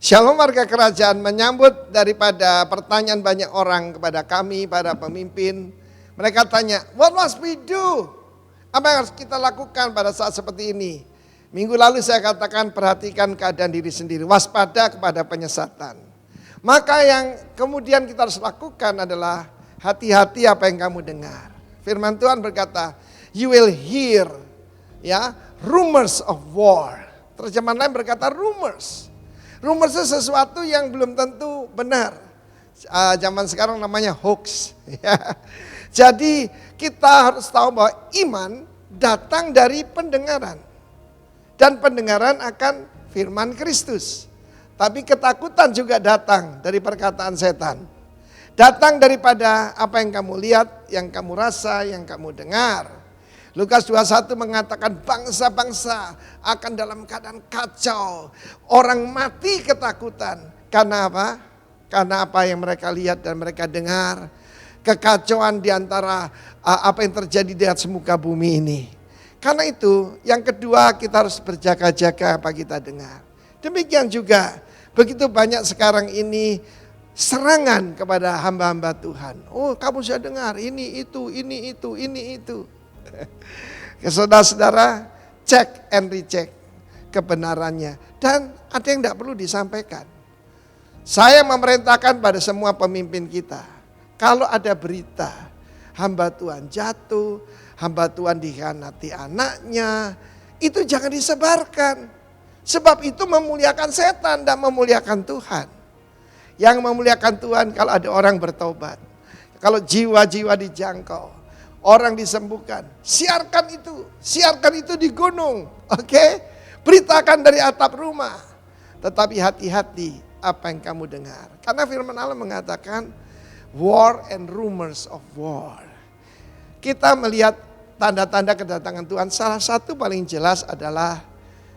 Shalom warga kerajaan, menyambut daripada pertanyaan banyak orang kepada kami, para pemimpin. Mereka tanya, what must we do? Apa yang harus kita lakukan pada saat seperti ini? Minggu lalu saya katakan perhatikan keadaan diri sendiri, waspada kepada penyesatan. Maka yang kemudian kita harus lakukan adalah hati-hati apa yang kamu dengar. Firman Tuhan berkata, you will hear rumors of war. Terjemahan lain berkata rumors. Rumors itu sesuatu yang belum tentu benar. Zaman sekarang namanya hoax. Jadi kita harus tahu bahwa iman datang dari pendengaran. Dan pendengaran akan firman Kristus. Tapi ketakutan juga datang dari perkataan setan. Datang daripada apa yang kamu lihat, yang kamu rasa, yang kamu dengar. Lukas 21 mengatakan bangsa-bangsa akan dalam keadaan kacau. Orang mati ketakutan. Karena apa? Karena apa yang mereka lihat dan mereka dengar. Kekacauan di antara apa yang terjadi di atas muka bumi ini. Karena itu yang kedua kita harus berjaga-jaga apa kita dengar. Demikian juga begitu banyak sekarang ini serangan kepada hamba-hamba Tuhan. Oh kamu sudah dengar ini itu, ini itu, ini itu. Saudara-saudara, cek and recheck kebenarannya. Dan ada yang tidak perlu disampaikan. Saya memerintahkan pada semua pemimpin kita. Kalau ada berita hamba Tuhan jatuh, hamba Tuhan dikhianati anaknya, itu jangan disebarkan. Sebab itu memuliakan setan dan memuliakan Tuhan. Yang memuliakan Tuhan kalau ada orang bertobat. Kalau jiwa-jiwa dijangkau. Orang disembuhkan, siarkan itu di gunung, oke? Beritakan dari atap rumah. Tetapi hati-hati apa yang kamu dengar. Karena firman Allah mengatakan, war and rumors of war. Kita melihat tanda-tanda kedatangan Tuhan, salah satu paling jelas adalah,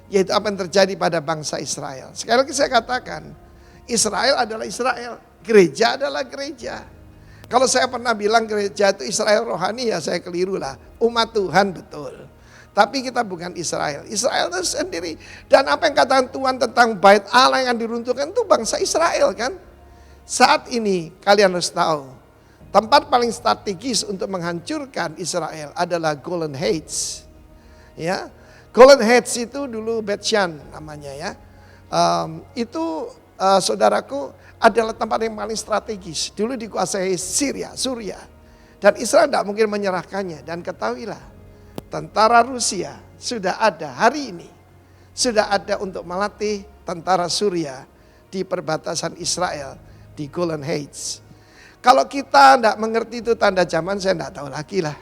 yaitu apa yang terjadi pada bangsa Israel. Sekali lagi saya katakan, Israel adalah Israel, gereja adalah gereja. Kalau saya pernah bilang gereja itu Israel rohani ya saya keliru lah. Umat Tuhan betul. Tapi kita bukan Israel. Israel itu sendiri. Dan apa yang katakan Tuhan tentang bait Allah yang diruntuhkan itu bangsa Israel kan. Saat ini kalian harus tahu. Tempat paling strategis untuk menghancurkan Israel adalah Golden Heights. Ya, Golden Heights itu dulu Bet-Shan namanya ya. Saudaraku adalah tempat yang paling strategis. Dulu dikuasai Suriah. Dan Israel tidak mungkin menyerahkannya. Dan ketahuilah, tentara Rusia sudah ada hari ini. Sudah ada untuk melatih tentara Suriah di perbatasan Israel di Golden Heights. Kalau kita tidak mengerti itu tanda zaman, saya tidak tahu lagi lah.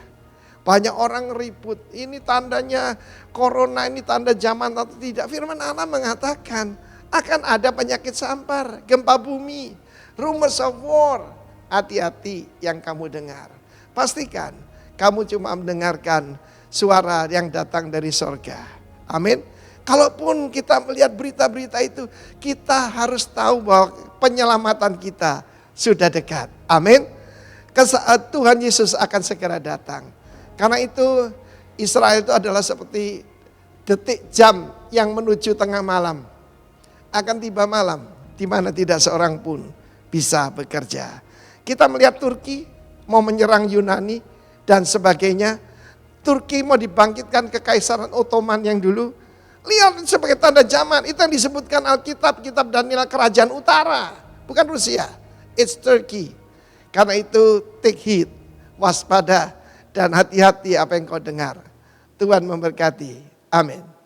Banyak orang ribut, ini tandanya corona, ini tanda zaman atau tidak. Firman Allah mengatakan, akan ada penyakit sampar, gempa bumi, rumors of war. Hati-hati yang kamu dengar. Pastikan kamu cuma mendengarkan suara yang datang dari sorga. Amin. Kalaupun kita melihat berita-berita itu, kita harus tahu bahwa penyelamatan kita sudah dekat. Amin. Tuhan Yesus akan segera datang. Karena itu Israel itu adalah seperti detik jam yang menuju tengah malam. Akan tiba malam di mana tidak seorang pun bisa bekerja. Kita melihat Turki mau menyerang Yunani dan sebagainya. Turki mau dibangkitkan kekaisaran Ottoman yang dulu. Lihat sebagai tanda zaman. Itu yang disebutkan Alkitab, kitab Daniel, kerajaan utara. Bukan Rusia. It's Turkey. Karena itu take heed, waspada dan hati-hati apa yang kau dengar. Tuhan memberkati. Amin.